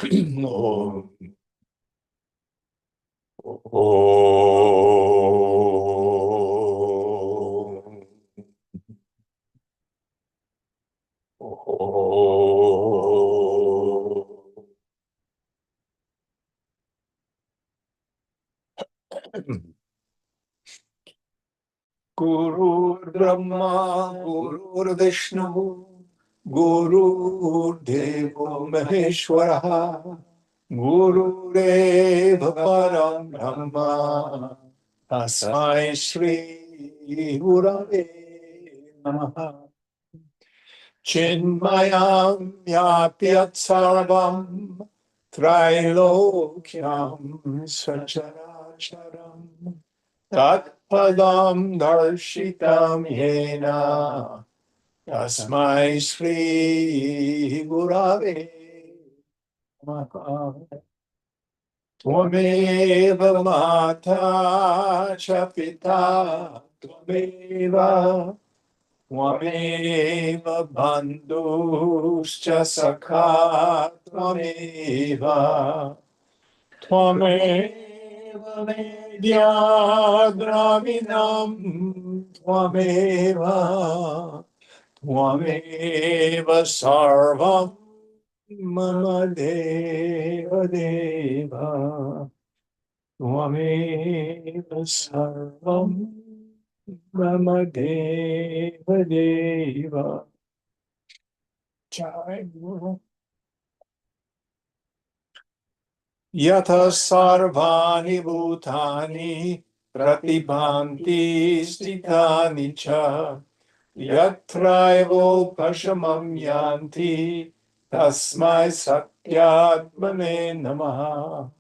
Om. Om. Guru Brahma, Guru Vishnu, Guru Devo Maheshwara, Guru Deva Param Brahma, Tasmai Shri Gurave Namaha. Chinmayam Yapyat Sarvam Trailokyam Sacharacharam Tatpadam Darshitam Yena Tasmai Shri Gurave Namaha. Tvameva Mata Cha Pita Tvameva Tvameva bandhuscha sakha tvameva Tvameva vidya dravinam Tvameva Tvameva sarvam mama deva deva Tvameva sarvam mama deva deva. Jai Guru. Yatha sarvani bhutani pratibhanti sthitani cha yatraivo pashamam yanti tasmai satyatmane namaha.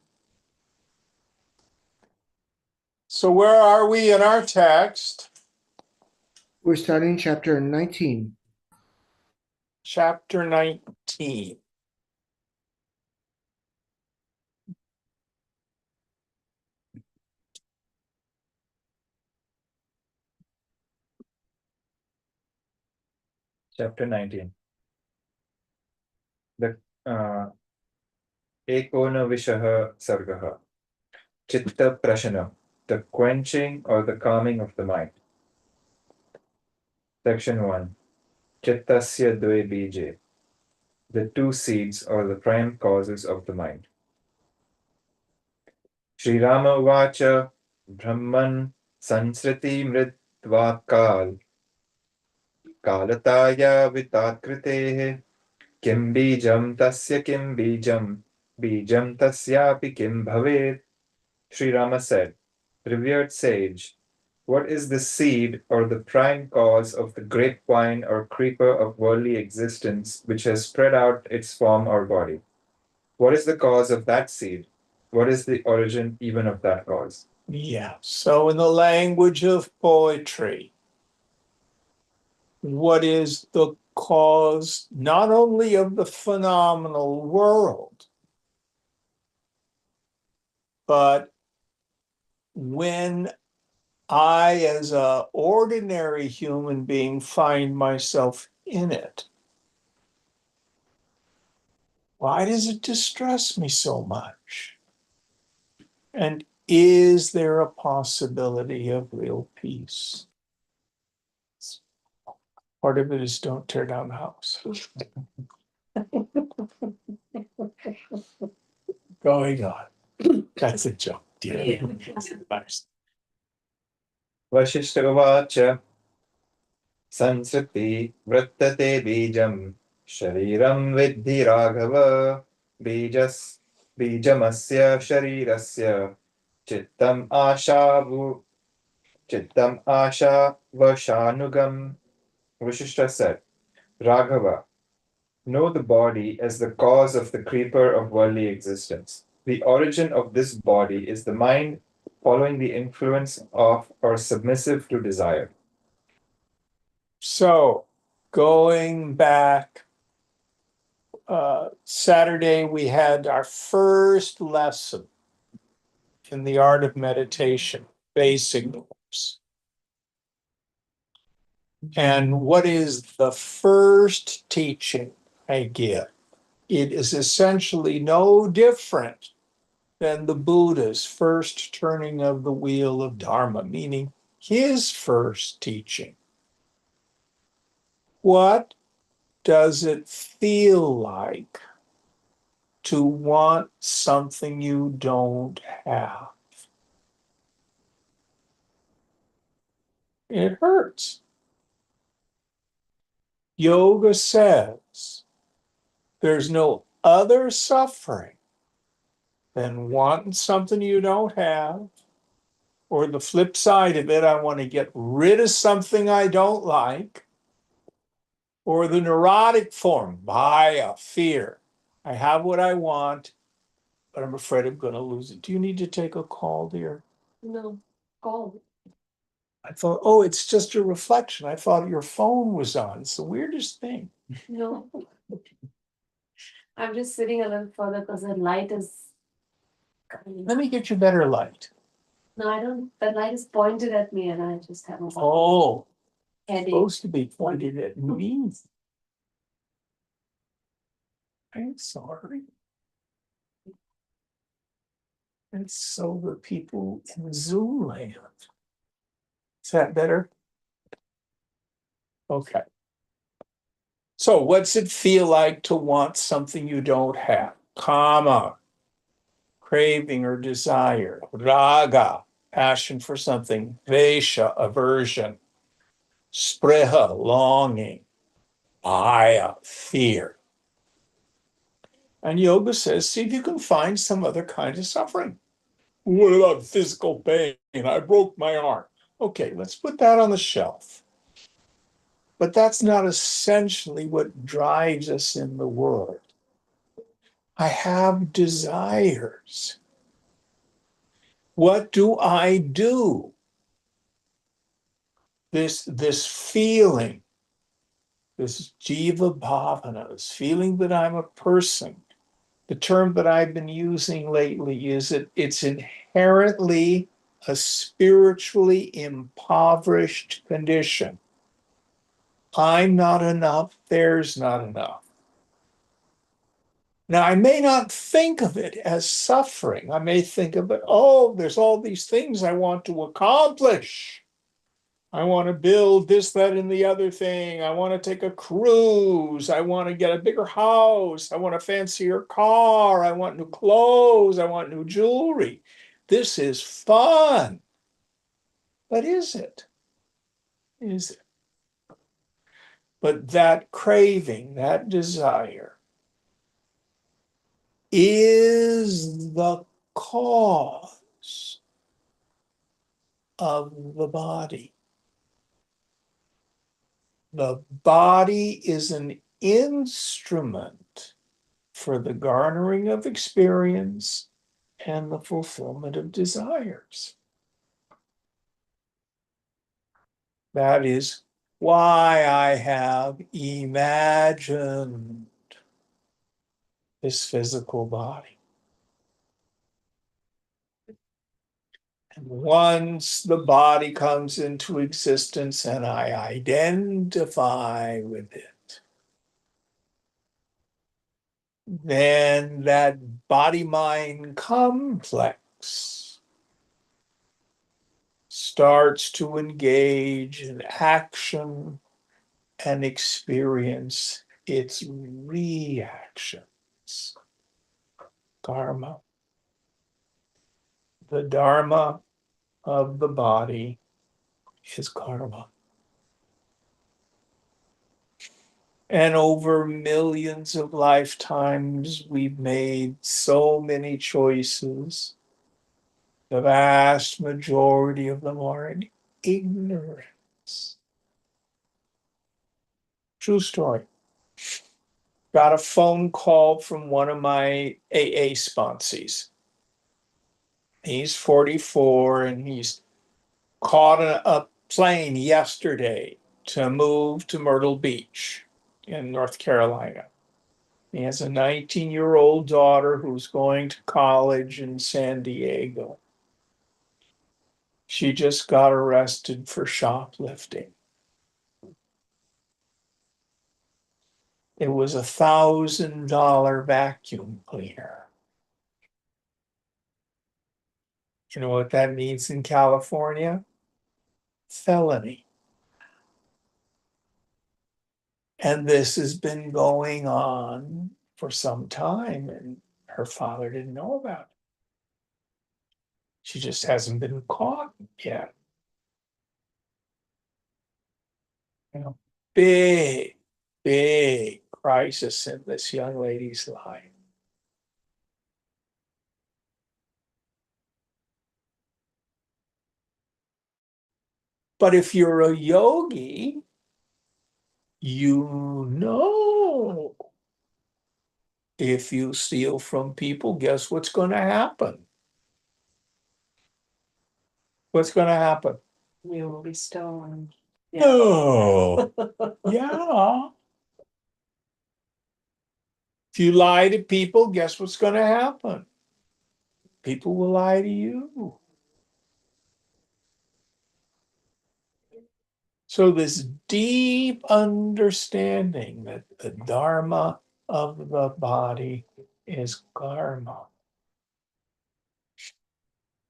So where are we in our text? We're starting chapter 19. Chapter 19. Chapter 19. The Ekonavishaha Sargaha. Chitta Prashana, the quenching or the calming of the mind. Section 1. Chittasya Dve Bije, the two seeds or the prime causes of the mind. Sri Rama Uvacha Brahman Sansriti Mritvakal Kalataya Vitakritehe Kim Bijam Tasya Kim Bijam Bijam Tasyapi Kim Bhavet. Sri Rama said, revered sage, what is the seed or the prime cause of the grapevine or creeper of worldly existence which has spread out its form or body? What is the cause of that seed? What is the origin even of that cause? Yeah. So in the language of poetry, what is the cause not only of the phenomenal world, but when I, as an ordinary human being, find myself in it? Why does it distress me so much? And is there a possibility of real peace? Part of it is don't tear down the house. Going on. That's a joke, dear. Vasishtha Uvacha Sansriti Vrittate Bijam Shariram Vidhi Raghava Bijamasya Sharirasya Chittam Asha Vashanugam. Vasishtha said, Raghava, know the body as the cause of the creeper of worldly existence. The origin of this body is the mind following the influence of or submissive to desire. So, going back, Saturday we had our first lesson in the art of meditation, basic course. And what is the first teaching I give? It is essentially no different than the Buddha's first turning of the wheel of Dharma, meaning his first teaching. What does it feel like to want something you don't have? It hurts. Yoga says there's no other suffering than wanting something you don't have, or the flip side of it, I want to get rid of something I don't like, or the neurotic form, Bhaya, fear. I have what I want, but I'm afraid I'm going to lose it. Do you need to take a call, dear? No, call. I thought, oh, it's just a reflection. I thought your phone was on. It's the weirdest thing. No. I'm just sitting a little further because the light is coming. Let me get you better light. No, I don't. The light is pointed at me and I just have a Oh, headache. supposed to be pointed at me. I'm sorry. It's so the people in Zoom land. Is that better? Okay. So what's it feel like to want something you don't have? Kama, craving or desire. Raga, passion for something. Vesha, aversion. Spreha, longing. Bhaya, fear. And yoga says, see if you can find some other kind of suffering. What about physical pain? I broke my arm. Okay, let's put that on the shelf. But that's not essentially what drives us in the world. I have desires. What do I do? This feeling, this jiva bhavana, this feeling that I'm a person. The term that I've been using lately is that it's inherently a spiritually impoverished condition. I'm not enough, there's not enough. Now, I may not think of it as suffering. I may think of it, oh, there's all these things I want to accomplish. I want to build this, that, and the other thing. I want to take a cruise. I want to get a bigger house. I want a fancier car. I want new clothes. I want new jewelry. This is fun. But is it? Is it? But that craving, that desire, is the cause of the body. The body is an instrument for the garnering of experience and the fulfillment of desires. That is why I have imagined this physical body. And once the body comes into existence and I identify with it, then that body-mind complex starts to engage in action and experience its reactions. Karma. The dharma of the body is karma. And over millions of lifetimes, we've made so many choices. The vast majority of them are in ignorance. True story. Got a phone call from one of my AA sponsees. He's 44 and he's caught a plane yesterday to move to Myrtle Beach in North Carolina. He has a 19-year-old daughter who's going to college in San Diego. She just got arrested for shoplifting. It was $1,000 vacuum cleaner. You know what that means in California? Felony. And this has been going on for some time, and her father didn't know about it. She just hasn't been caught yet. You know, big, big crisis in this young lady's life. But if you're a yogi, you know, if you steal from people, guess what's going to happen? What's going to happen? You will be stolen. Yeah. No. Yeah. If you lie to people, guess what's going to happen? People will lie to you. So this deep understanding that the dharma of the body is karma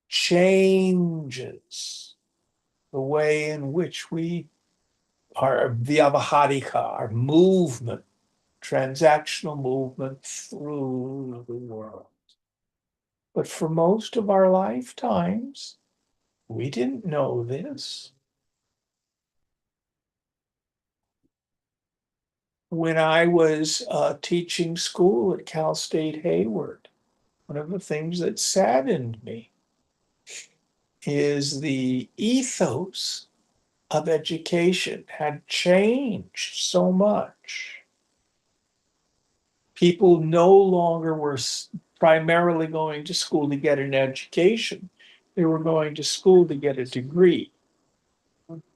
changes the way in which we are vyavahadika, our movement, transactional movement through the world. But for most of our lifetimes, we didn't know this. When I was teaching school at Cal State Hayward, one of the things that saddened me is the ethos of education had changed so much. People no longer were primarily going to school to get an education. They were going to school to get a degree,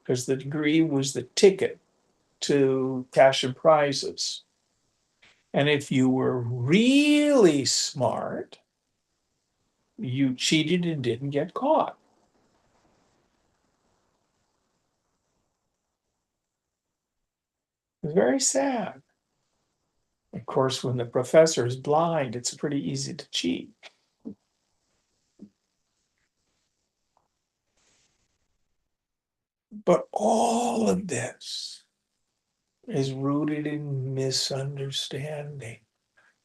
because the degree was the ticket to cash and prizes. And if you were really smart, you cheated and didn't get caught. It's very sad. Of course, when the professor is blind, it's pretty easy to cheat. But all of this is rooted in misunderstanding.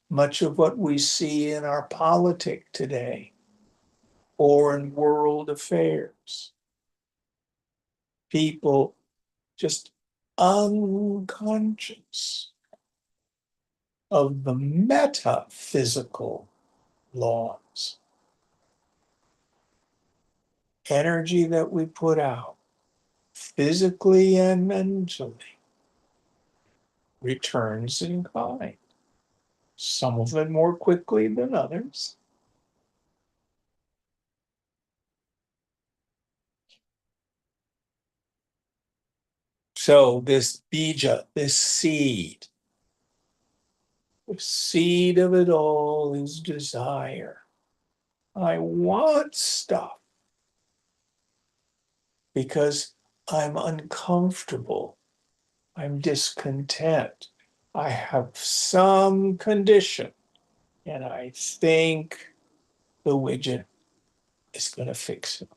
Much of what we see in our politics today or in world affairs, people just unconscious of the metaphysical laws. Energy that we put out, physically and mentally, returns in kind. Some of it more quickly than others. So this bija, this seed, the seed of it all is desire. I want stuff because I'm uncomfortable. I'm discontent. I have some condition, and I think the widget is going to fix it.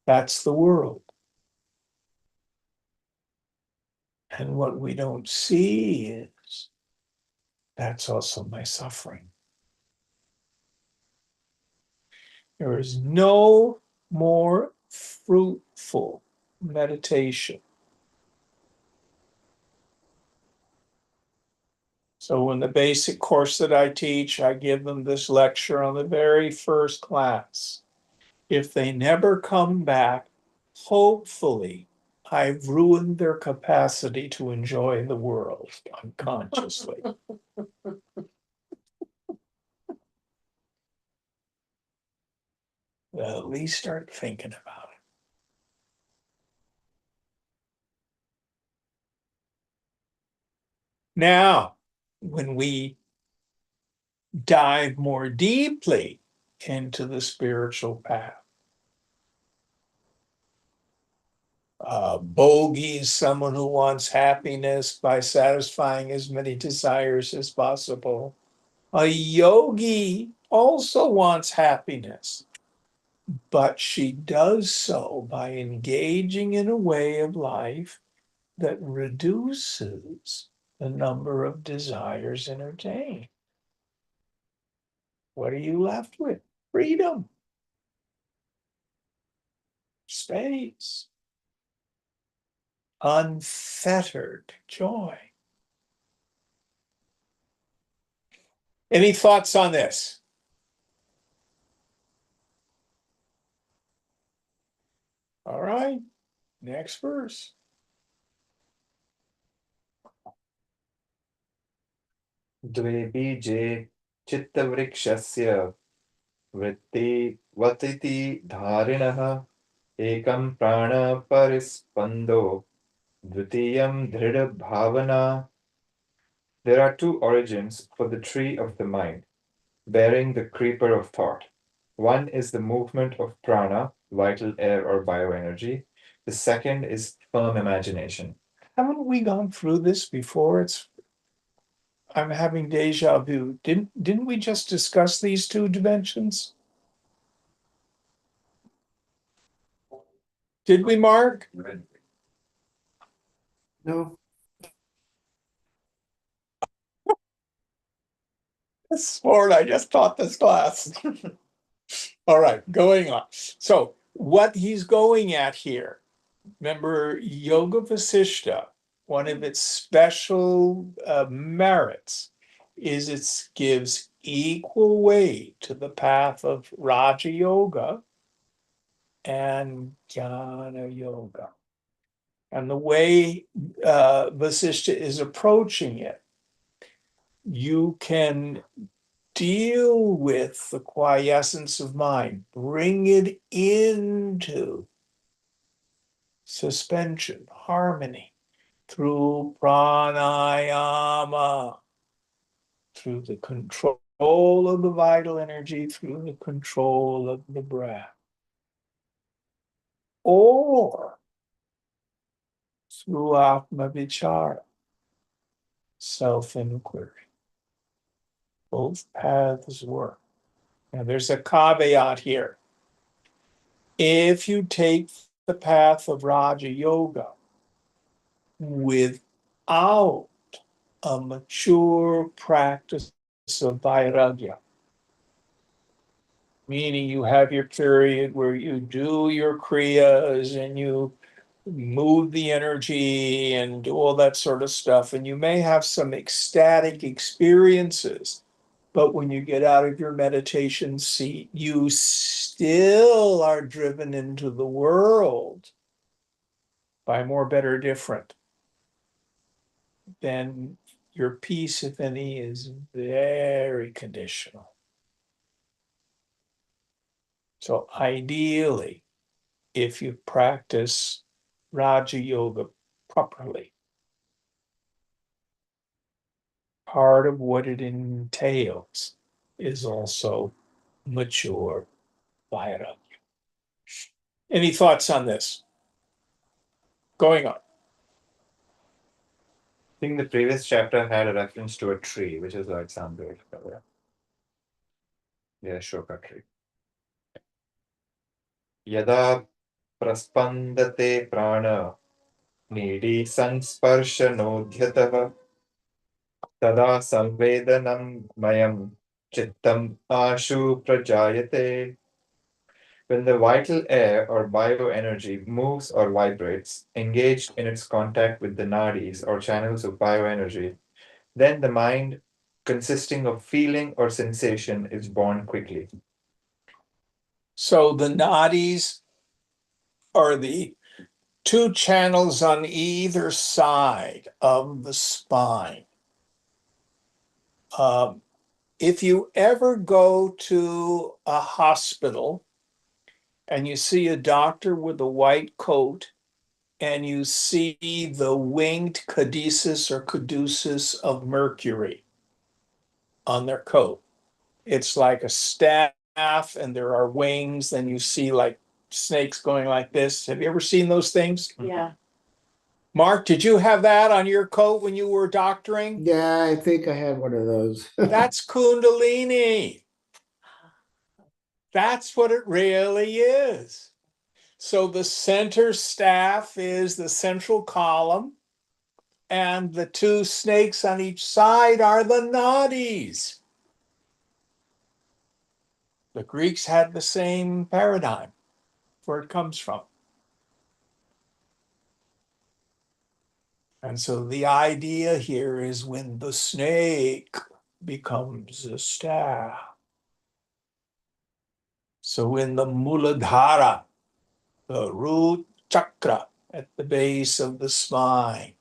That's the world. And what we don't see is that's also my suffering. There is no more fruitful meditation. So in the basic course that I teach, I give them this lecture on the very first class. If they never come back, hopefully I've ruined their capacity to enjoy the world unconsciously. Well, at least start thinking about it. Now, when we dive more deeply into the spiritual path, Bogey is someone who wants happiness by satisfying as many desires as possible. A yogi also wants happiness, but she does so by engaging in a way of life that reduces the number of desires entertained. What are you left with? Freedom, space, unfettered joy. Any thoughts on this? All right, next verse. द्वे बीजे चित्तवृक्षस्य वृत्तिवतिति धारिणः एकं प्राणपरिस्पन्दो द्वितीयं दृढभावना. There are two origins for the tree of the mind, bearing the creeper of thought. One is the movement of prana, vital air or bioenergy. The second is firm imagination. Haven't we gone through this before? I'm having deja vu. Didn't we just discuss these two dimensions? Did we, Mark? No, Lord, I just taught this class. All right, going on. So what he's going at here, remember Yoga Vasishtha, one of its special merits is it gives equal weight to the path of Raja Yoga and Jnana Yoga. And the way Vasishtha is approaching it, you can deal with the quiescence of mind, bring it into suspension, harmony, through pranayama, through the control of the vital energy, through the control of the breath, or through Atma Vichara, self-inquiry. Both paths work. Now, there's a caveat here. If you take the path of Raja Yoga without a mature practice of vairagya, meaning you have your period where you do your kriyas and you move the energy and do all that sort of stuff, and you may have some ecstatic experiences. But when you get out of your meditation seat, you still are driven into the world by more, better, different. Then your peace, if any, is very conditional. So ideally, if you practice Raja Yoga properly, part of what it entails is also mature vairagya. Any thoughts on this? Going on. I think the previous chapter had a reference to a tree, which is why it sounded familiar. Yeah, Ashoka tree. Yada praspandate prana nidi sansparshanodhyatah tada samvedanam mayam chittam ashu prajayate. When the vital air or bioenergy moves or vibrates, engaged in its contact with the nadis or channels of bioenergy, then the mind, consisting of feeling or sensation, is born quickly. So the nadis are the two channels on either side of the spine. If you ever go to a hospital and you see a doctor with a white coat and you see the winged caduceus or caduceus of Mercury on their coat, it's like a staff and there are wings, then you see like snakes going like this. Have you ever seen those things? Yeah. Mark, did you have that on your coat when you were doctoring? Yeah, I think I had one of those. That's Kundalini. That's what it really is. So the center staff is the central column, and the two snakes on each side are the nadis. The Greeks had the same paradigm where it comes from. And so the idea here is when the snake becomes a staff. So in the Muladhara, the root chakra at the base of the spine,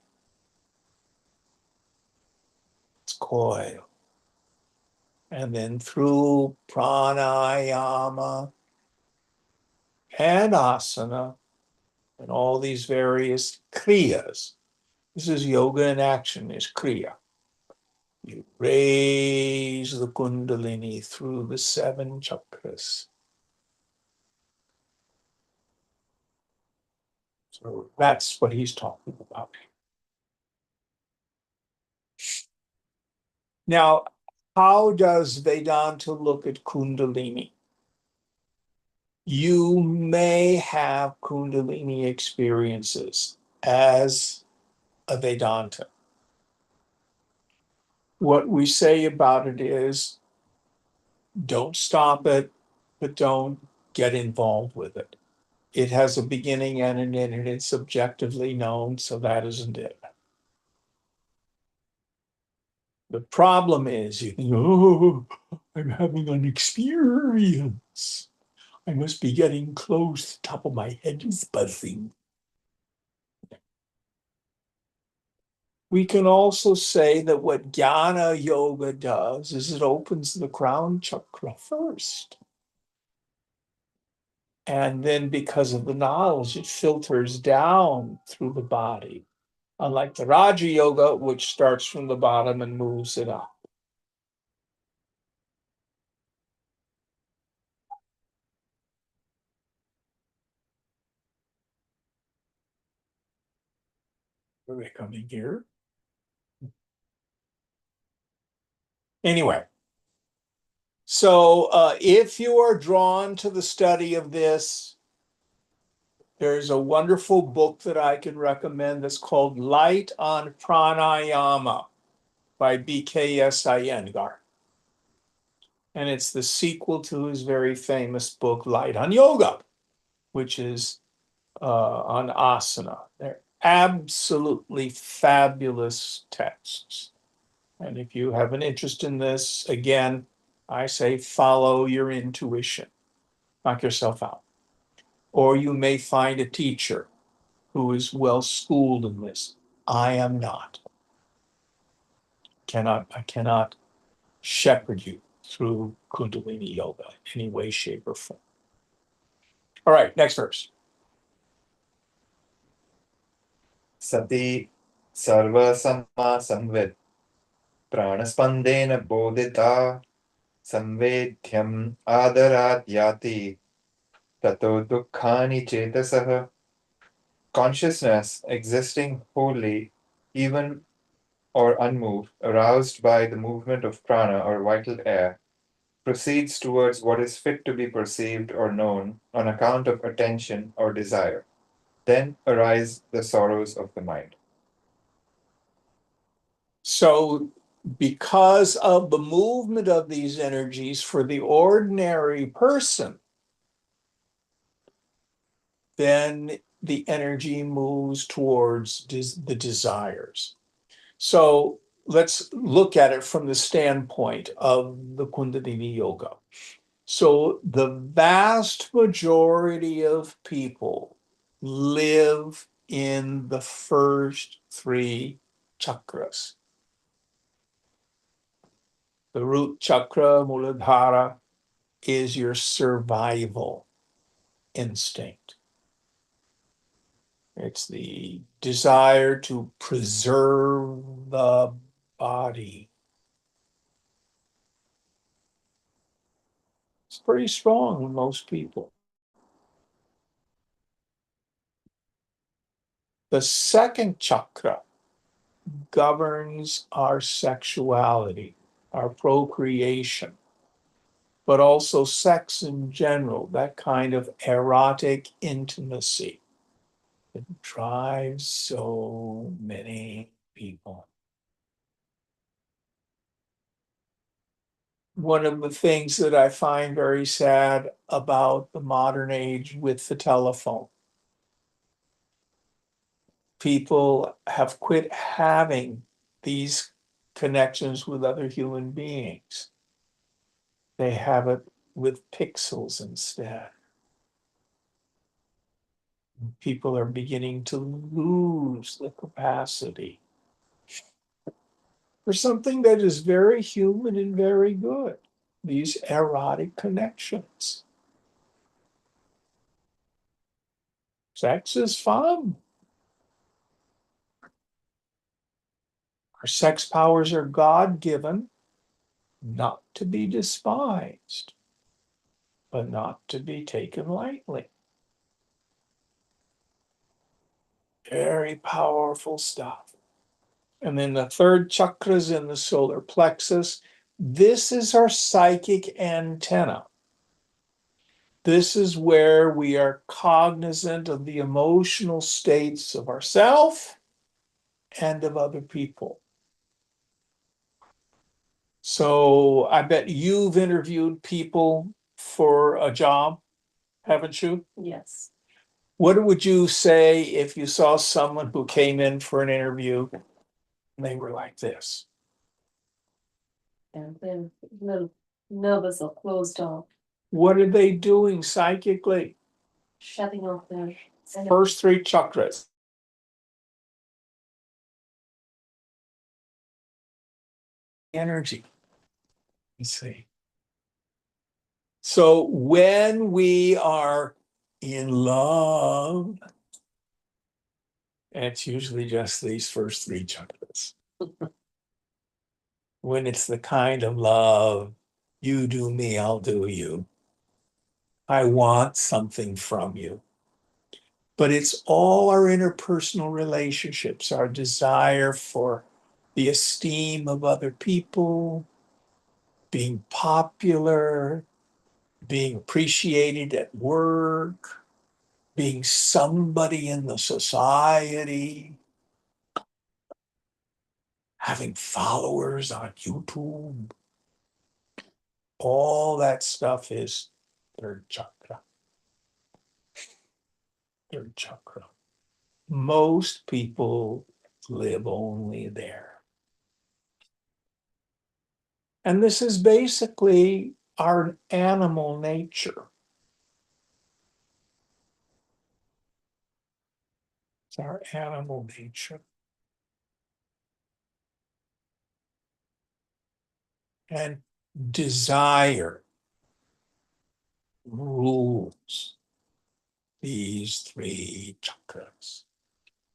it's coiled. And then through pranayama and asana and all these various kriyas. This is yoga in action, is kriya. You raise the kundalini through the 7 chakras. So that's what he's talking about. Now, how does Vedanta look at kundalini? You may have kundalini experiences as a Vedanta. What we say about it is don't stop it, but don't get involved with it. It has a beginning and an end, and it's objectively known, so that isn't it. The problem is you think, oh, I'm having an experience. I must be getting close. The top of my head is buzzing. We can also say that what jnana yoga does is it opens the crown chakra first. And then because of the knowledge, it filters down through the body. Unlike the Raja Yoga, which starts from the bottom and moves it up. Are they coming here? Anyway, so if you are drawn to the study of this, there's a wonderful book that I can recommend that's called Light on Pranayama by B.K.S. Iyengar. And it's the sequel to his very famous book, Light on Yoga, which is on asana. They're absolutely fabulous texts. And if you have an interest in this, again, I say follow your intuition, knock yourself out. Or you may find a teacher who is well schooled in this. I am not. I cannot shepherd you through Kundalini Yoga in any way, shape, or form. All right, next verse. Sati sarva samma samvid pranaspandena bodhita samvedhyam adarat yati tato dukkhani chetasah. Consciousness existing wholly, even or unmoved, aroused by the movement of prana or vital air, proceeds towards what is fit to be perceived or known on account of attention or desire. Then arise the sorrows of the mind. So, because of the movement of these energies for the ordinary person, then the energy moves towards the desires. So let's look at it from the standpoint of the Kundalini Yoga. So the vast majority of people live in the first 3 chakras. The root chakra, Muladhara, is your survival instinct. It's the desire to preserve the body. It's pretty strong in most people. The second chakra governs our sexuality, our procreation, but also sex in general, that kind of erotic intimacy that drives so many people. One of the things that I find very sad about the modern age with the telephone, people have quit having these connections with other human beings. They have it with pixels instead. People are beginning to lose the capacity for something that is very human and very good, these erotic connections. Sex is fun. Our sex powers are God-given, not to be despised, but not to be taken lightly. Very powerful stuff. And then the third chakra is in the solar plexus. This is our psychic antenna. This is where we are cognizant of the emotional states of ourselves and of other people. So I bet you've interviewed people for a job, haven't you? Yes. What would you say if you saw someone who came in for an interview and they were like this? And then a little nervous or closed off, What are they doing psychically? shutting off their First three chakras. Energy. You see. So when we are in love, it's usually just these first three chakras. When it's the kind of love, you do me, I'll do you. I want something from you. But it's all our interpersonal relationships, our desire for the esteem of other people, being popular, being appreciated at work, being somebody in the society, having followers on YouTube. All that stuff is third chakra. Third chakra. Most people live only there. And this is basically our animal nature. It's our animal nature. And desire rules these three chakras.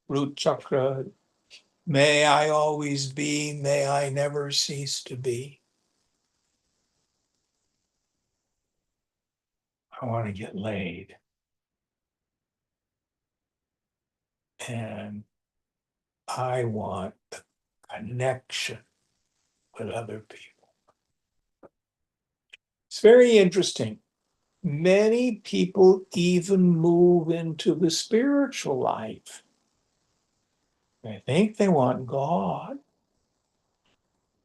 Root chakra, may I always be, may I never cease to be. I want to get laid. And I want the connection with other people. It's very interesting. Many people even move into the spiritual life. They think they want God,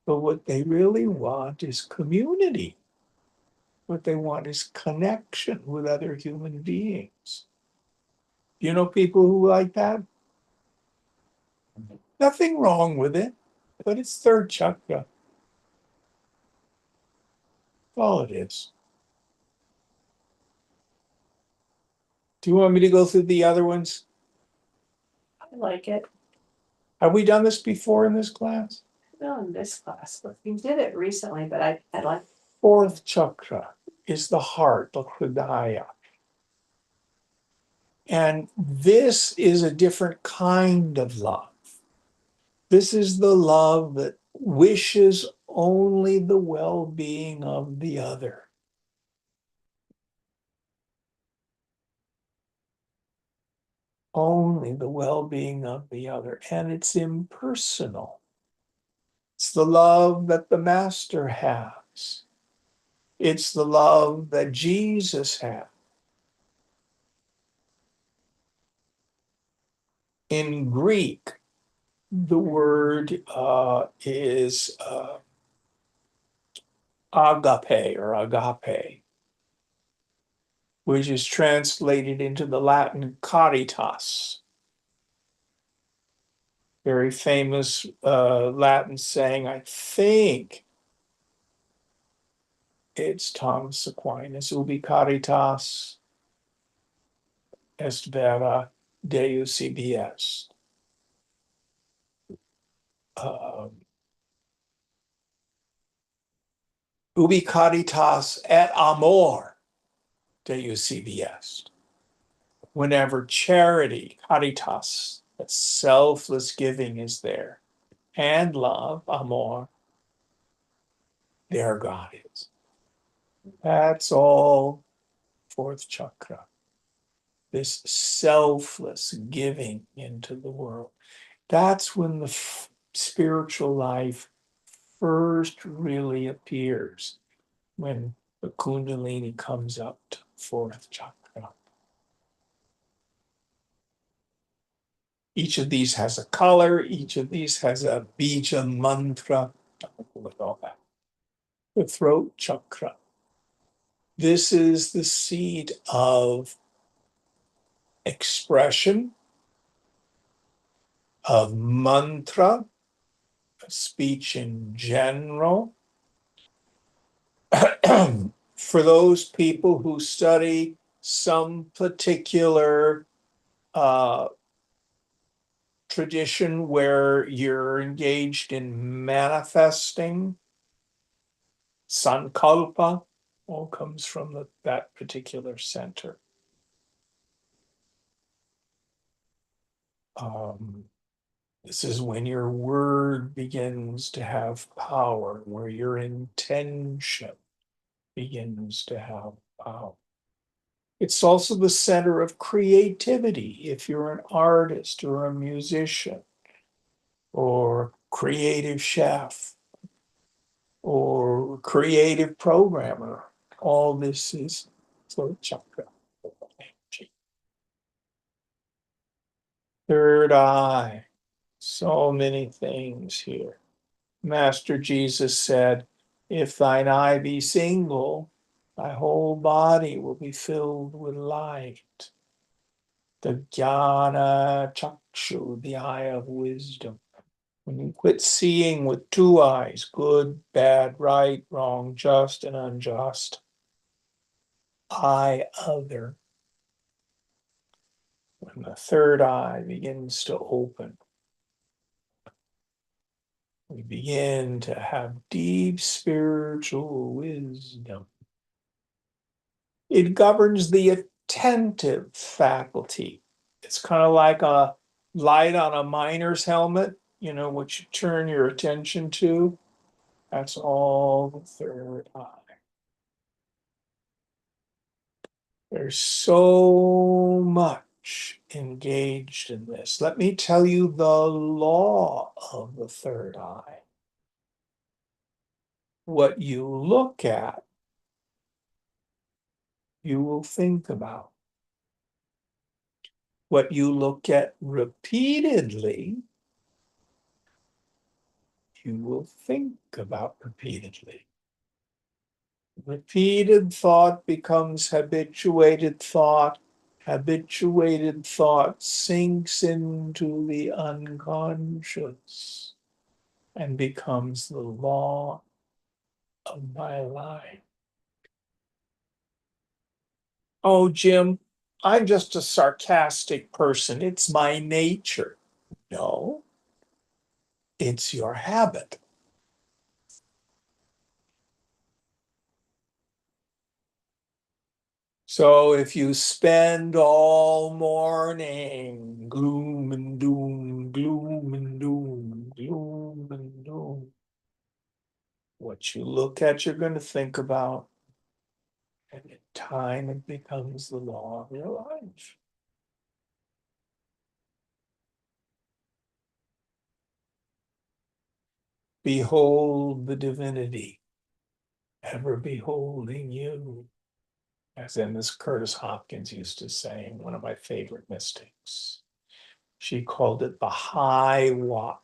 but what they really want is community. What they want is connection with other human beings. You know people who like that? Nothing wrong with it, but it's third chakra. All it is. Do you want me to go through the other ones? I like it. Have we done this before in this class? Not in this class, but we did it recently, but I like. Fourth chakra is the heart, the hridaya. And this is a different kind of love. This is the love that wishes only the well-being of the other. only the well-being of the other, and it's impersonal. It's the love that the Master has. It's the love that Jesus had. In Greek, the word is agape or agape, which is translated into the Latin caritas. Very famous Latin saying, I think it's Thomas Aquinas, ubi caritas est vera Deus ibi est. Ubi caritas et amor Deus ibi est. Whenever charity, caritas, that selfless giving is there, and love, amor, there God is. That's all fourth chakra. This selfless giving into the world. That's when the spiritual life first really appears, when the Kundalini comes up to fourth chakra. Each of these has a color, each of these has a bija mantra, with all that. The throat chakra. This is the seat of expression, of mantra, speech in general. For those people who study some particular tradition where you're engaged in manifesting, sankalpa all comes from that particular center. This is when your word begins to have power, where your intention begins to have power. It's also the center of creativity. If you're an artist or a musician or creative chef or creative programmer, all this is throat chakra energy. Third eye, so many things here. Master Jesus said, if thine eye be single, thy whole body will be filled with light. The jnana chakshu, the eye of wisdom. When you quit seeing with two eyes, good, bad, right, wrong, just, and unjust, I, other. When the third eye begins to open, we begin to have deep spiritual wisdom. It governs the attentive faculty. It's kind of like a light on a miner's helmet, what you turn your attention to. That's all the third eye. There's so much engaged in this. Let me tell you the law of the third eye. What you look at, you will think about. What you look at repeatedly, you will think about repeatedly. Repeated thought becomes habituated thought. Habituated thought sinks into the unconscious and becomes the law of my life. Oh, Jim, I'm just a sarcastic person. It's my nature. No, it's your habit. So if you spend all morning gloom and doom, gloom and doom, gloom and doom, what you look at, you're going to think about. And in time, it becomes the law of your life. behold the divinity, ever beholding you. As in Miss Curtis Hopkins used to say, one of my favorite mystics. She called it the high watch.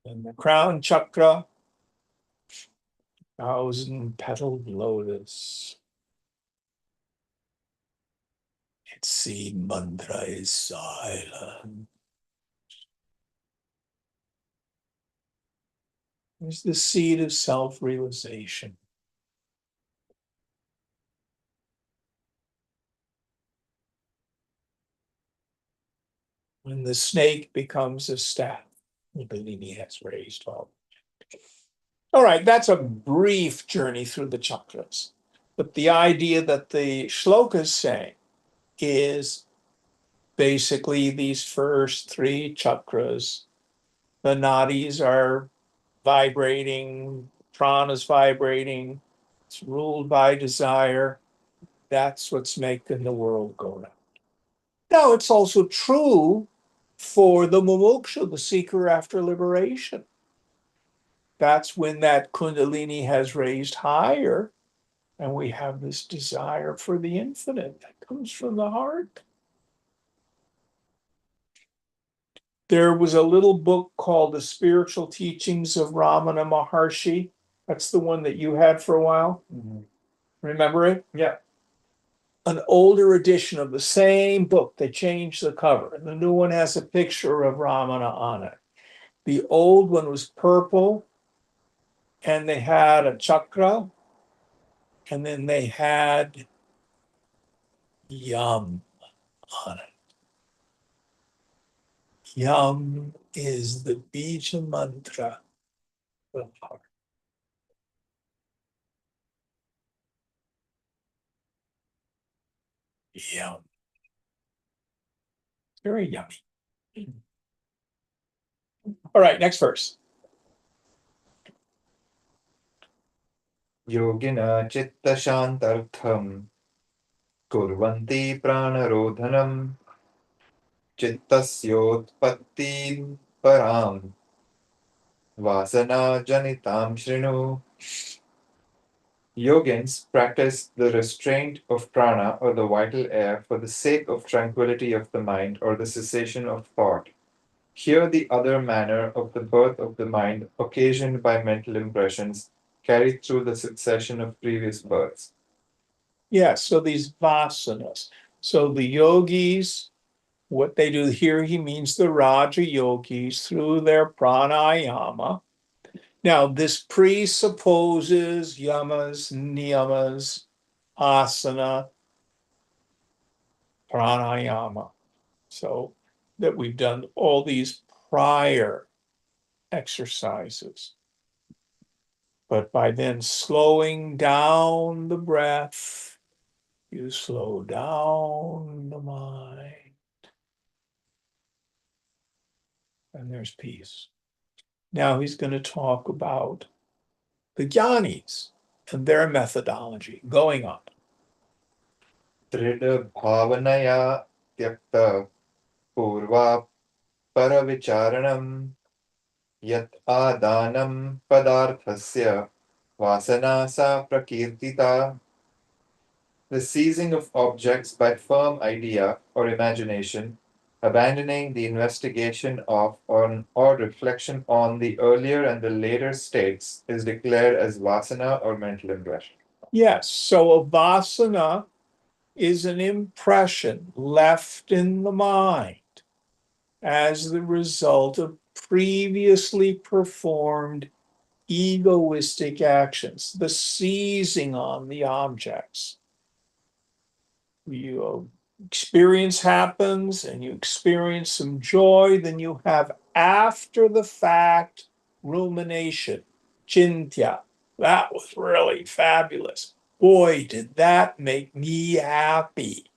And the crown chakra, 1,000-petaled lotus. Its seed mantra is silent. There's the seed of self-realization. When the snake becomes a staff, Kundalini has raised all. All right, that's a brief journey through the chakras. But the idea that the shloka is saying is basically these first three chakras, the nadis are vibrating, prana's vibrating, it's ruled by desire. That's what's making the world go round. Now, it's also true for the mumuksha, the seeker after liberation. That's when that kundalini has raised higher, and we have this desire for the infinite that comes from the heart. There was a little book called The Spiritual Teachings of Ramana Maharshi. That's the one that you had for a while. Remember it? Yeah. An older edition of the same book. They changed the cover, and the new one has a picture of Ramana on it. The old one was purple, and they had a chakra, and then they had yum on it. Yum is the bija mantra of the heart. Yum. Very yummy. All right, next verse. Yogina chitta shantartham kurvanti pranarodhanam chittasyotpattim param vasana janitam shrinu. Yogins practice the restraint of prana or the vital air for the sake of tranquility of the mind or the cessation of thought. Here the other manner of the birth of the mind occasioned by mental impressions carried through the succession of previous births. Yes, so these vasanas. So the yogis, what they do here, he means the Raja yogis through their pranayama. Now, this presupposes yamas, niyamas, asana, pranayama. So that we've done all these prior exercises. But by then slowing down the breath, you slow down the mind. And there's peace. Now he's going to talk about the jnanis and their methodology going up. Trida bhavanaya tyakta purva paravicharanam yat adanam padarthasya vasana sa prakirtita. The seizing of objects by firm idea or imagination, abandoning the investigation of or reflection on the earlier and the later states is declared as vasana or mental impression. Yes, so a vasana is an impression left in the mind as the result of previously performed egoistic actions, the seizing on the objects. You experience happens and you experience some joy, then you have after the fact rumination, chintya. That was really fabulous. Boy, did that make me happy.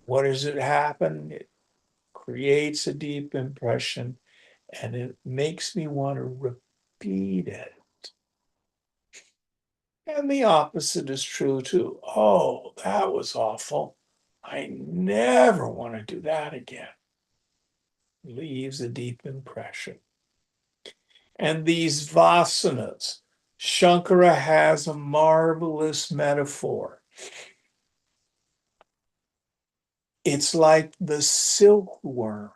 What does it happen? It creates a deep impression and it makes me want to repeat it. And the opposite is true too. Oh, that was awful. I never want to do that again. Leaves a deep impression. And these vasanas, Shankara has a marvelous metaphor. It's like the silkworm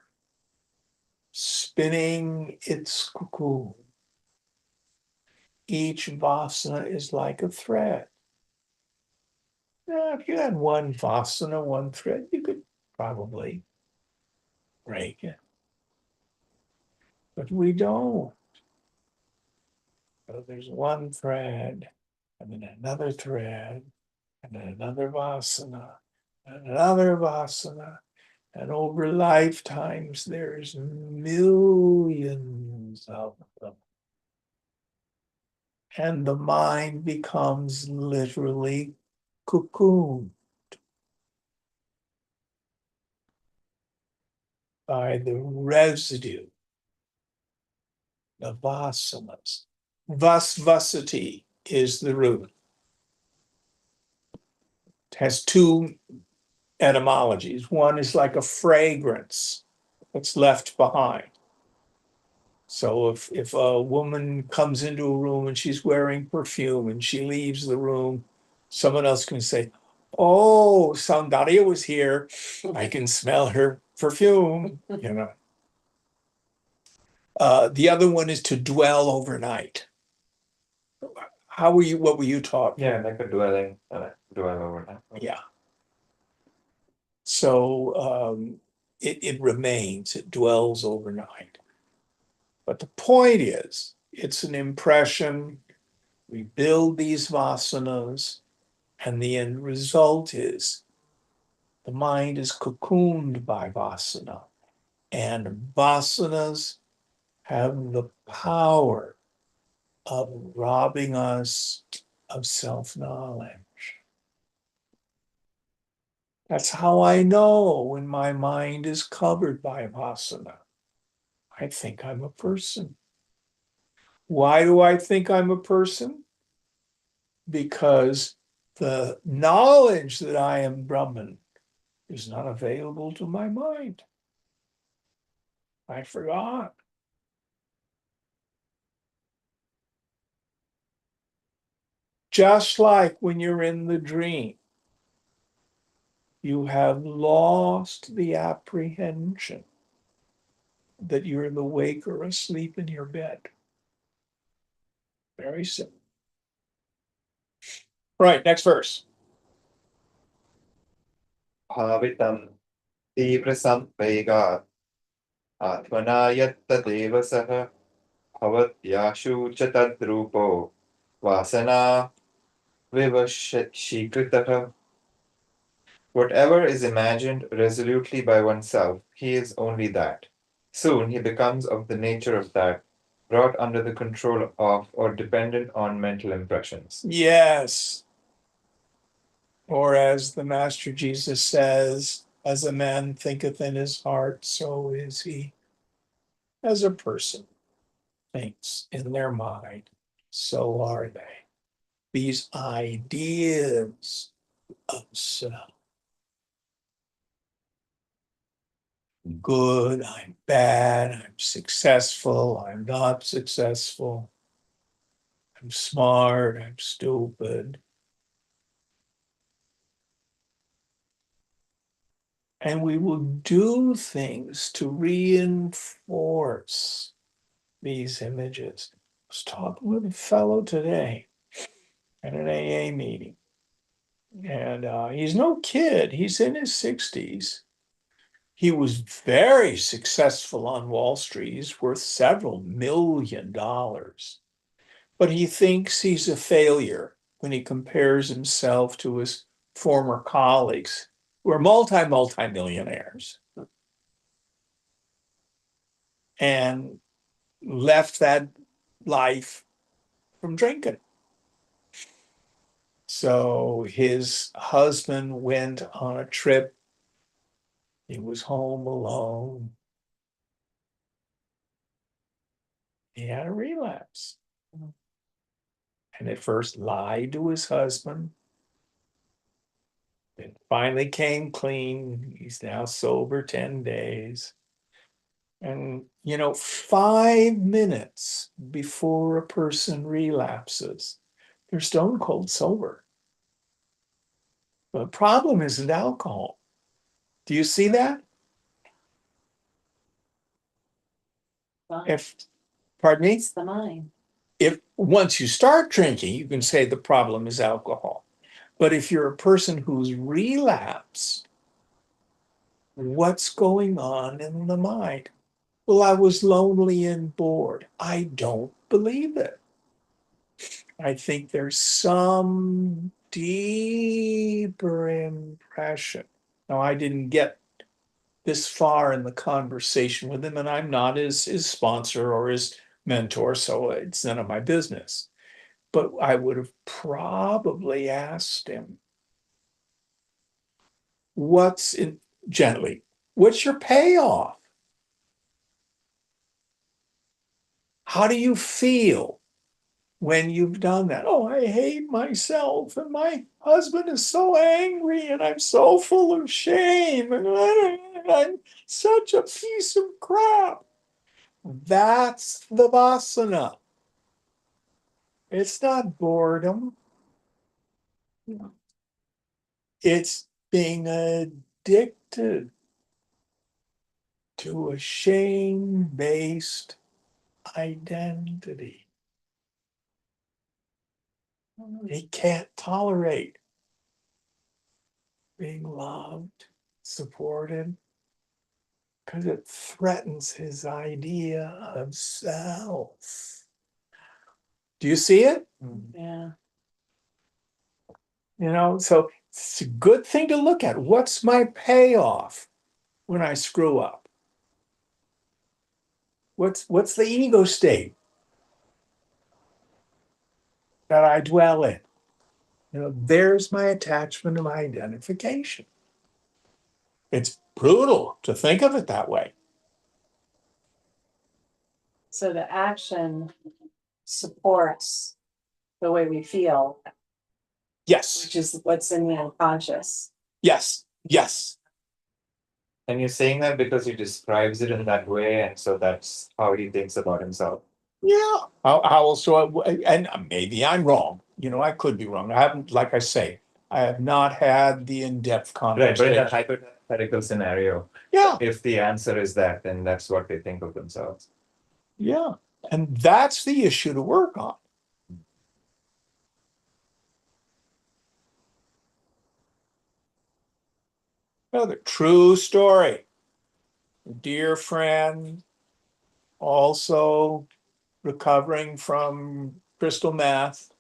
spinning its cocoon. Each vasana is like a thread. Now, if you had one vasana, one thread, you could probably break it. But we don't. So there's one thread, and then another thread, and then another vasana, and another vasana. And over lifetimes, there's millions of them. And the mind becomes literally cocooned by the residue of vasanas. Vasvasati is the root. It has two etymologies. One is like a fragrance that's left behind. So if a woman comes into a room and she's wearing perfume and she leaves the room, someone else can say, "Oh, Saundarya was here. I can smell her perfume," you know. The other one is to dwell overnight. What were you taught? Yeah, like a dwelling, dwell overnight. Yeah. So it remains, it dwells overnight. But the point is, it's an impression. We build these vasanas, and the end result is the mind is cocooned by vasana. And vasanas have the power of robbing us of self-knowledge. That's how I know when my mind is covered by vasana. I think I'm a person. Why do I think I'm a person? Because the knowledge that I am Brahman is not available to my mind. I forgot. Just like when you're in the dream, you have lost the apprehension that you're awake or asleep in your bed. Very simple. Right, next verse. भावितं तीव्रसंवेगात् आत्मना यत्तदेव सः भवत्याशु च तद्रूपो वासना विवशीकृतः. Whatever is imagined resolutely by oneself, he is only that. Soon he becomes of the nature of that, brought under the control of or dependent on mental impressions. Yes. Or as the Master Jesus says, as a man thinketh in his heart, so is he. As a person thinks in their mind, so are they. These ideas of self. Good, I'm bad, I'm successful, I'm not successful, I'm smart, I'm stupid. And we will do things to reinforce these images. I was talking with a fellow today at an AA meeting, and he's no kid, he's in his 60s. He was very successful on Wall Street. He's worth several $1 million. But he thinks he's a failure when he compares himself to his former colleagues who are multi-millionaires. And left that life from drinking. So his husband went on a trip. He was home alone. He had a relapse. And at first lied to his husband. It finally came clean. He's now sober 10 days. And, 5 minutes before a person relapses, they're stone cold sober. The problem isn't alcohol. Do you see that? Fine. If, pardon me? It's the mind. If once you start drinking, you can say the problem is alcohol. But if you're a person who's relapsed, what's going on in the mind? Well, I was lonely and bored. I don't believe it. I think there's some deeper impression. Now, I didn't get this far in the conversation with him, and I'm not his sponsor or his mentor, so it's none of my business. But I would have probably asked him, gently, what's your payoff? How do you feel when you've done that? Oh, I hate myself, and my husband is so angry, and I'm so full of shame, and I'm such a piece of crap. That's the vasana. It's not boredom. It's being addicted to a shame-based identity. He can't tolerate being loved, supported, because it threatens his idea of self. Do you see it? Yeah. So it's a good thing to look at. What's my payoff when I screw up? What's the ego state that I dwell in? There's my attachment and my identification. It's brutal to think of it that way. So the action supports the way we feel, Yes, which is what's in the unconscious. yes, yes. And you're saying that because he describes it in that way, and so that's how he thinks about himself. Yeah. How else do and maybe I'm wrong. I could be wrong. I haven't, like I say, I have not had the in-depth Right, but in conversation. a hypothetical scenario, Yeah, if the answer is that, then that's what they think of themselves. yeah. And that's the issue to work on. Another true story. A dear friend, also recovering from crystal meth.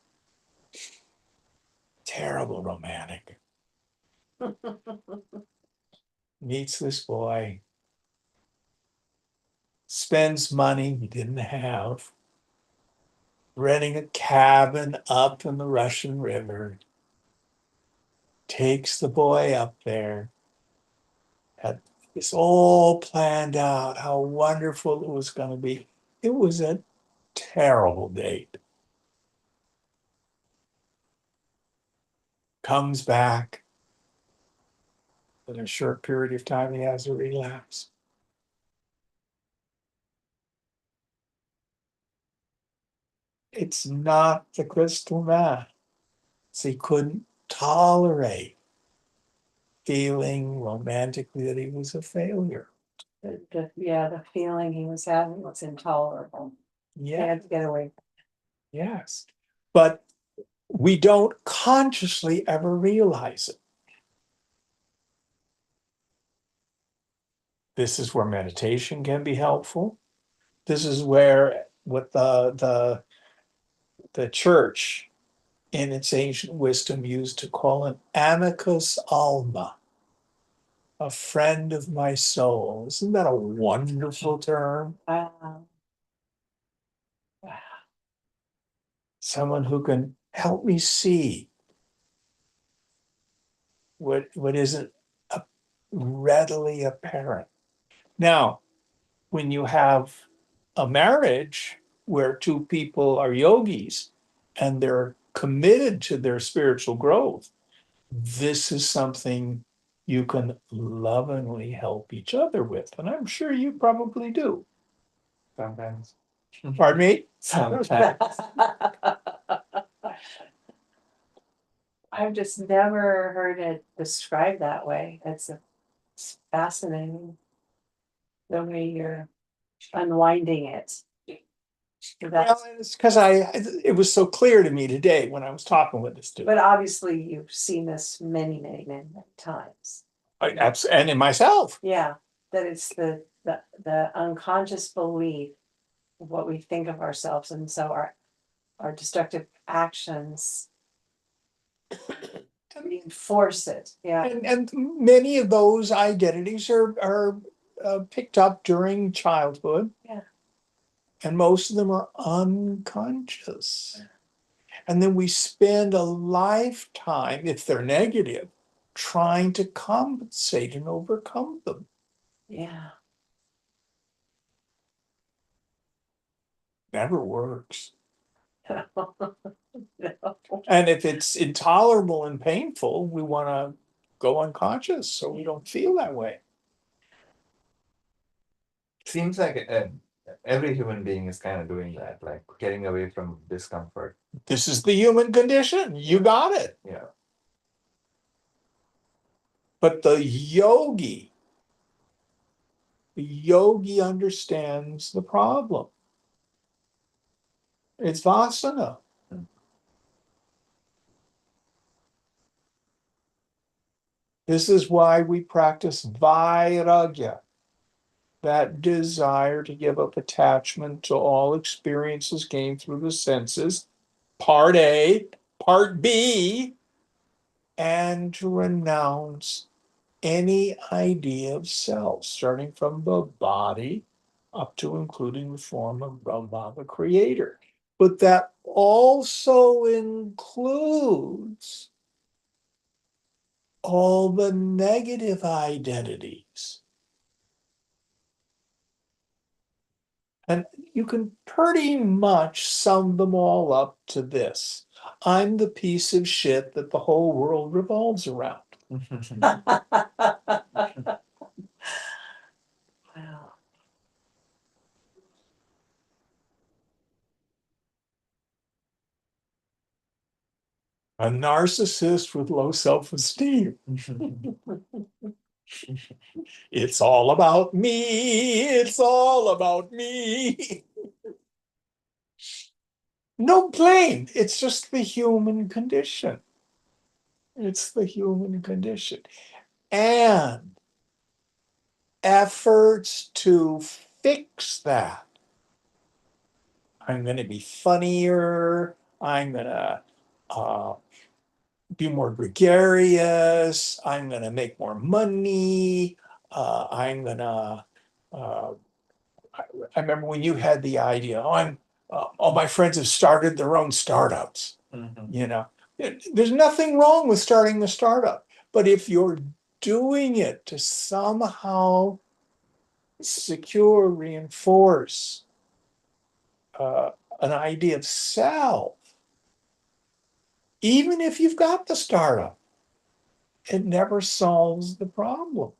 Terrible romantic. Meets this boy. Spends money he didn't have. Renting a cabin up in the Russian River. Takes the boy up there. Had this all planned out, how wonderful it was going to be. It was a terrible date. Comes back. In a short period of time, he has a relapse. It's not the crystal meth. He couldn't tolerate feeling romantically that he was a failure. The feeling he was having was intolerable. He Yeah, had to get away. yes. But we don't consciously ever realize it. This is where meditation can be helpful. This is where what the church in its ancient wisdom used to call an amicus alma, a friend of my soul. Isn't that a wonderful term? Someone who can help me see what isn't readily apparent. Now, when you have a marriage where two people are yogis and they're committed to their spiritual growth, this is something you can lovingly help each other with, and I'm sure you probably do. Sometimes. Pardon me? Sometimes. I've just never heard it described that way. It's fascinating. The way you're unwinding it. Well, That's, it's because it was so clear to me today when I was talking with this dude. but obviously you've seen this many, many, many, many times. And in myself. Yeah, that it's the unconscious belief of what we think of ourselves, and so our destructive actions reinforce it. Yeah, And many of those identities are picked up during childhood. Yeah. And most of them are unconscious. And then we spend a lifetime, if they're negative, trying to compensate and overcome them. yeah. Never works. No. And if it's intolerable and painful, we want to go unconscious so we don't feel that way. Seems like every human being is kind of doing that, like getting away from discomfort. This is the human condition. You got it. Yeah. But the yogi understands the problem. It's vasana. This is why we practice vairagya, that desire to give up attachment to all experiences gained through the senses, part A, part B, and to renounce any idea of self, starting from the body up to including the form of Brahma, the creator. But that also includes all the negative identities. And you can pretty much sum them all up to this: I'm the piece of shit that the whole world revolves around. Wow. A narcissist with low self-esteem. It's all about me. It's all about me. No blame. It's just the human condition. It's the human condition. And efforts to fix that. I'm going to be funnier. I'm going to be more gregarious. I'm going to make more money. I'm going to. I remember when you had the idea. All my friends have started their own startups. Mhm. You know, there's nothing wrong with starting a startup, but if you're doing it to somehow secure, reinforce an idea of self, even if you've got the startup, it never solves the problem.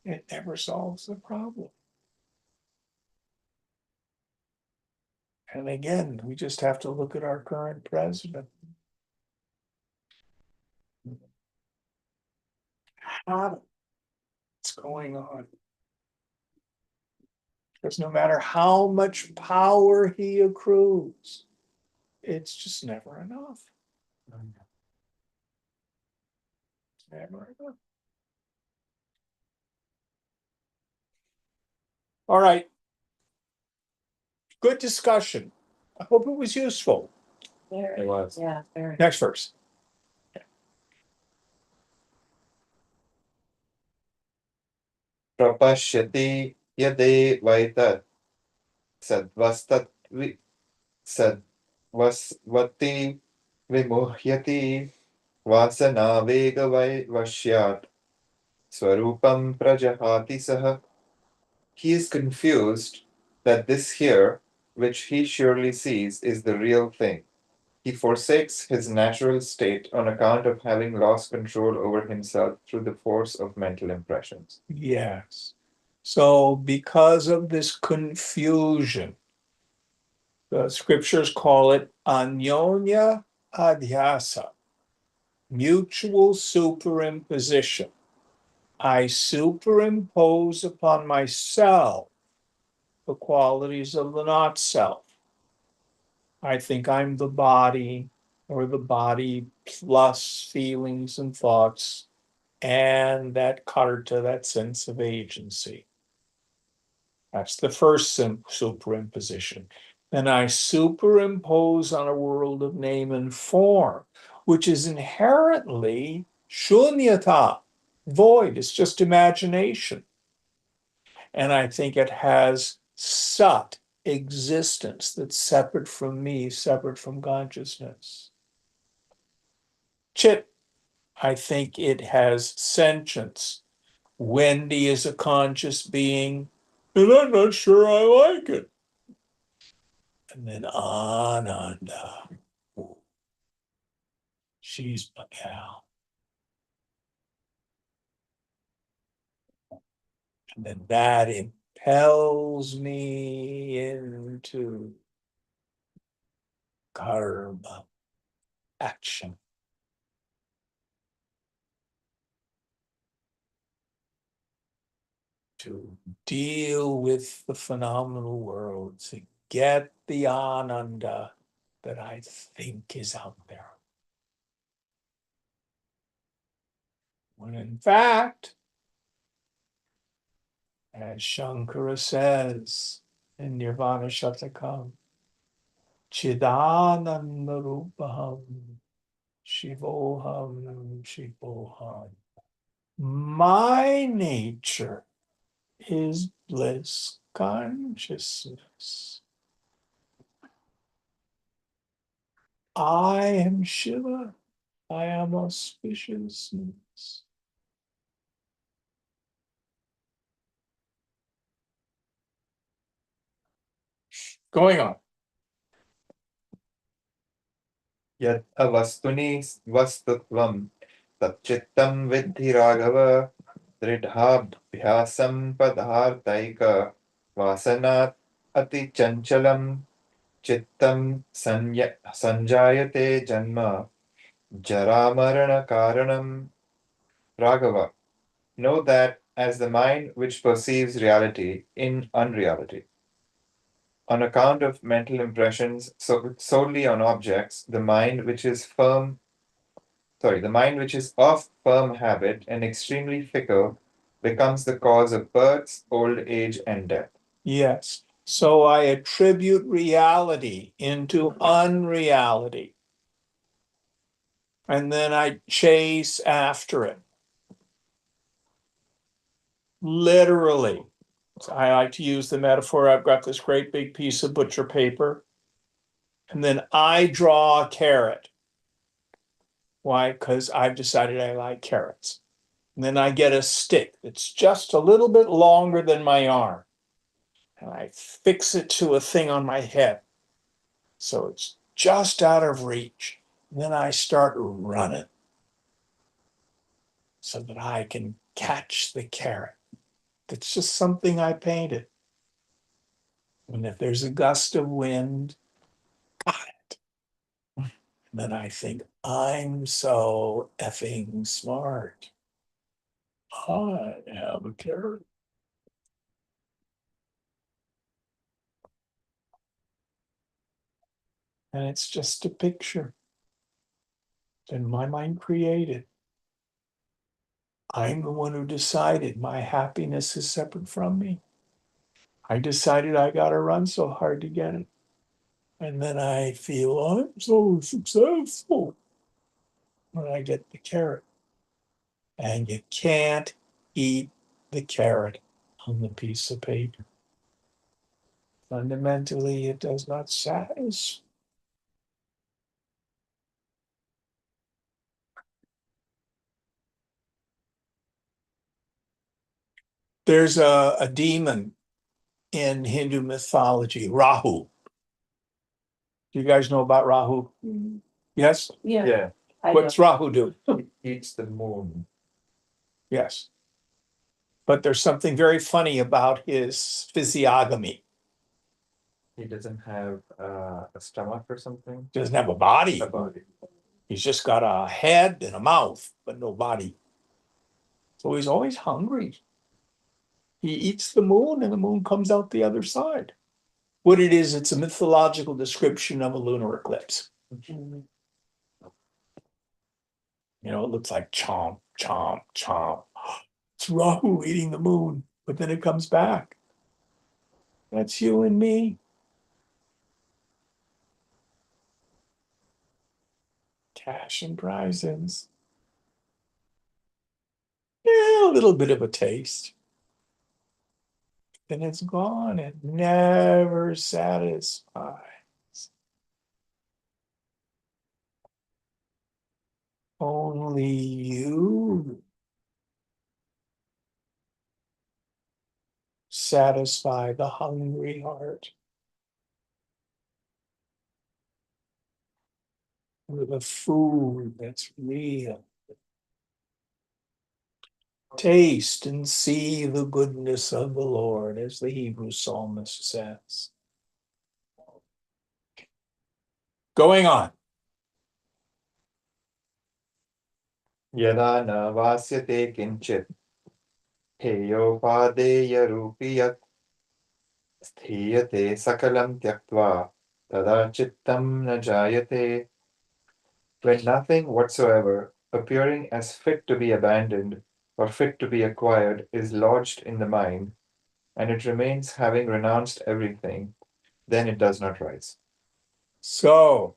It never solves the problem. And again, we just have to look at our current president. What's going on? Because no matter how much power he accrues, it's just never enough. Never enough. All right. Good discussion. I hope it was useful. Very, It was. yeah, very. Next verse. Prapashyati yadevaitat sadvastatvi sadvasvati vimuhyati vasana vegavai vashyat swarupam prajahati saha. He is confused that this here, which he surely sees, is the real thing. He forsakes his natural state on account of having lost control over himself through the force of mental impressions. Yes. So because of this confusion, the scriptures call it anyonya adhyasa, mutual superimposition. I superimpose upon myself the qualities of the not self. I think I'm the body, or the body plus feelings and thoughts, and that karta, that sense of agency. That's the first superimposition. Then I superimpose on a world of name and form, which is inherently shunyata, void. It's just imagination. And I think it has sat, existence that's separate from me, separate from consciousness. Chit, I think it has sentience. Wendy is a conscious being, and I'm not sure I like it. And then Ananda, she's my gal. And then that impels me into karma, action. To deal with the phenomenal world, to get the Ananda that I think is out there. When in fact, as Shankara says in Nirvana Shatakam, Chidananda Rupaham, Shivoham, Shivoham. My nature is bliss consciousness. I am Shiva. I am auspiciousness. Going on. Yat avastuni vastutvam tatchittam vidhi raghava dridhabhyasam padhartaika vasanat ati chanchalam chittam sanjayate janma jaramarana karanam. Raghava, know that as the mind which perceives reality in unreality, on account of mental impressions solely on objects, the mind which is of firm habit and extremely fickle becomes the cause of births, old age, and death. Yes. So I attribute reality into unreality. And then I chase after it. Literally. So I like to use the metaphor, I've got this great big piece of butcher paper, and then I draw a carrot. Why? Because I've decided I like carrots. And then I get a stick that's just a little bit longer than my arm. And I fix it to a thing on my head. So it's just out of reach. And then I start running so that I can catch the carrot. That's just something I painted. And if there's a gust of wind, got it. And then I think, I'm so effing smart. I have a carrot. And it's just a picture that my mind created. I'm the one who decided my happiness is separate from me. I decided I got to run so hard to get it. And then I feel, I'm so successful when I get the carrot. And you can't eat the carrot on the piece of paper. Fundamentally, it does not satisfy. There's a demon in Hindu mythology, Rahu. Do you guys know about Rahu? Yes? Yeah. Yeah, I What's know. Rahu do? he eats the moon. Yes. But there's something very funny about his physiognomy. He doesn't have a stomach or something. Doesn't have a body. A body. He's just got a head and a mouth, but no body. So he's always hungry. He eats the moon and the moon comes out the other side. What it is, it's a mythological description of a lunar eclipse. Mhm. You know, it looks like chomp, chomp, chomp. It's Rahu eating the moon, but then it comes back. That's you and me. Cash and prizes. Yeah, a little bit of a taste. Then it's gone. It never satisfies. Only you satisfy the hungry heart with a food that's real. Taste and see the goodness of the Lord, as the Hebrew psalmist says. Going on. Yada na vasyate kinchit heyopadeya yat sthiyate sakalam tyaktva tada chittam na jayate. When nothing whatsoever, appearing as fit to be abandoned or fit to be acquired, is lodged in the mind, and it remains having renounced everything, then it does not rise. So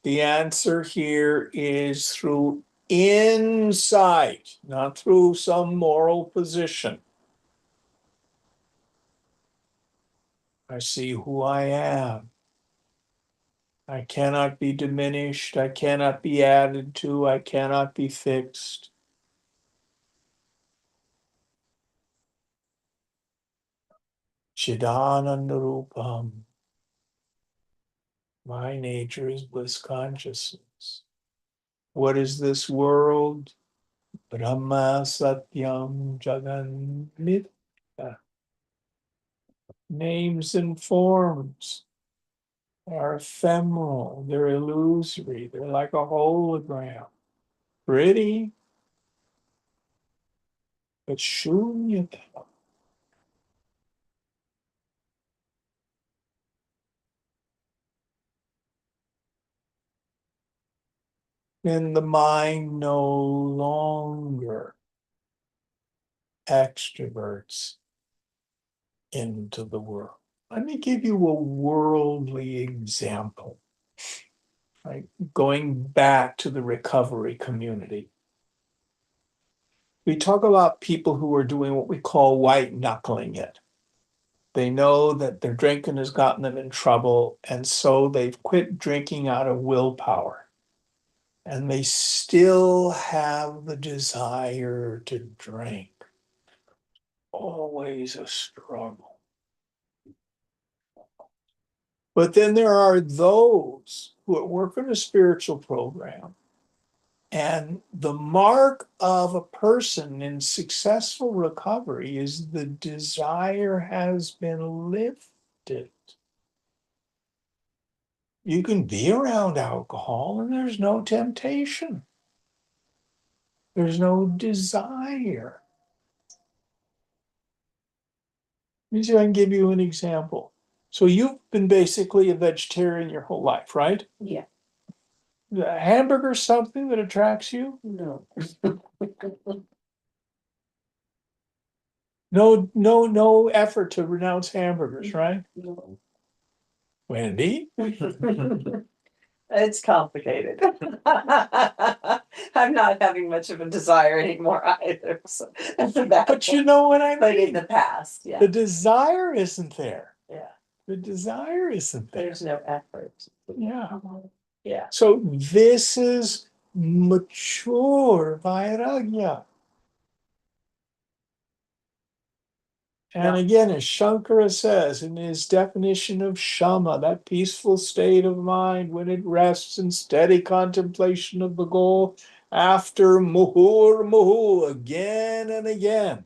the answer here is through insight, not through some moral position. I see who I am. I cannot be diminished. I cannot be added to. I cannot be fixed. Chidanandarupam. My nature is bliss consciousness. What is this world? Brahma Satyam Jagan Mithya. Names and forms are ephemeral, they're illusory, they're like a hologram. Pretty, but shunyata. Then the mind no longer extroverts into the world. Let me give you a worldly example. Right? Going back to the recovery community. We talk about people who are doing what we call white knuckling it. They know that their drinking has gotten them in trouble, and so they've quit drinking out of willpower. And they still have the desire to drink. Always a struggle. But then there are those who work in a spiritual program, and the mark of a person in successful recovery is the desire has been lifted. You can be around alcohol and there's no temptation. There's no desire. Let me see if I can give you an example. So you've been basically a vegetarian your whole life, right? Yeah. The hamburger something that attracts you? No. No effort to renounce hamburgers, right? No. Wendy? It's complicated. I'm not having much of a desire anymore either. So that's a bad But you thing. know what I But in mean? the past, yeah. The desire isn't there. Yeah. The desire isn't there. There's no effort. Yeah. Yeah. So this is mature vairagya. And again, as Shankara says in his definition of shama, that peaceful state of mind when it rests in steady contemplation of the goal after muhur muhu again and again,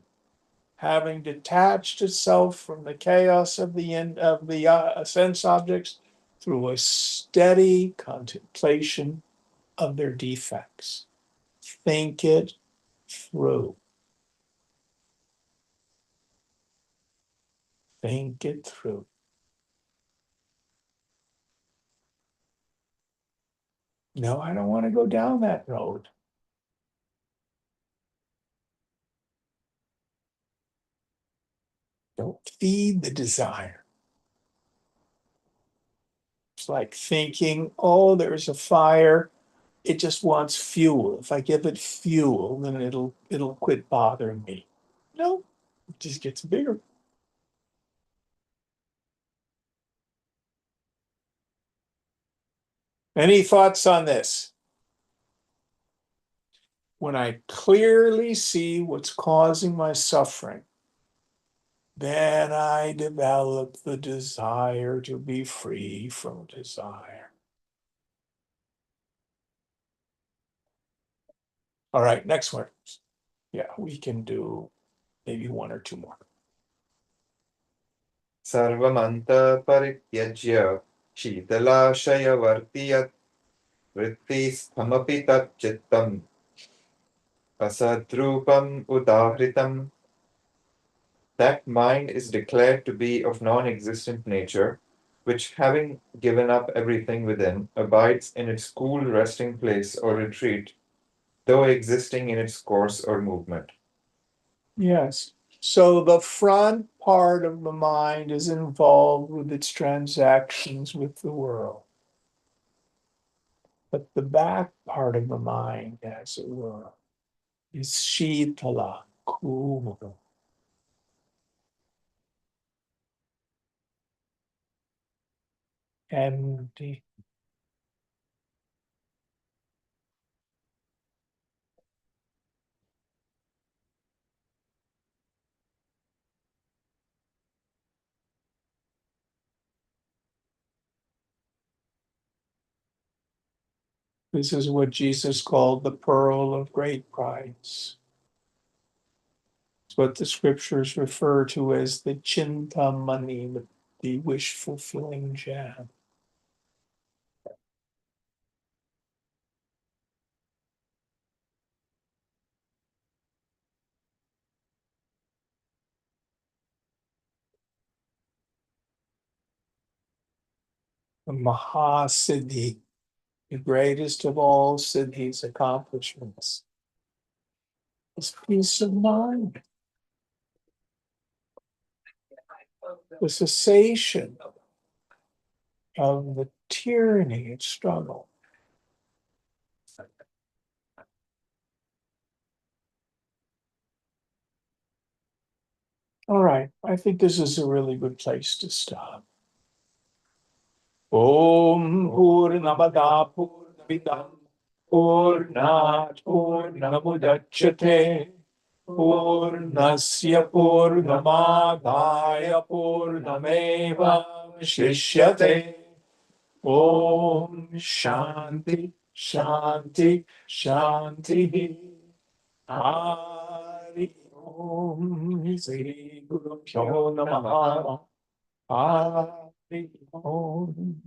having detached itself from the chaos of the sense objects through a steady contemplation of their defects. Think it through. Think it through. No, I don't want to go down that road. Don't feed the desire. It's like thinking, oh, there's a fire. It just wants fuel. If I give it fuel, then it'll quit bothering me. No, it just gets bigger. Any thoughts on this? When I clearly see what's causing my suffering, then I develop the desire to be free from desire. All right, next one. Yeah, we can do maybe one or two more. Sarvamanta parityajya शीतलाशयवर्ति यत् वृत्तिस्थमपि तच्चित्तम् asadrupam udahritam. That mind is declared to be of non-existent nature, which, having given up everything within, abides in its cool resting place or retreat, though existing in its course or movement. Yes. So the front part of the mind is involved with its transactions with the world. But the back part of the mind, as it were, is shitala, cool. Empty. This is what Jesus called the pearl of great price. It's what the scriptures refer to as the chintamani, the wish fulfilling gem. The Mahasiddhi, the greatest of all siddhis accomplishments, is peace of mind, the cessation of the tyranny and struggle. All right, I think this is a really good place to stop. Om Purnamada Purnamidam Purnat Purnamudachyate Purnasya Purnamadaya Purnameva Shishyate. Om Shanti Shanti Shanti. Hari Om Sri Guru Pyo Namaha. Hari Om.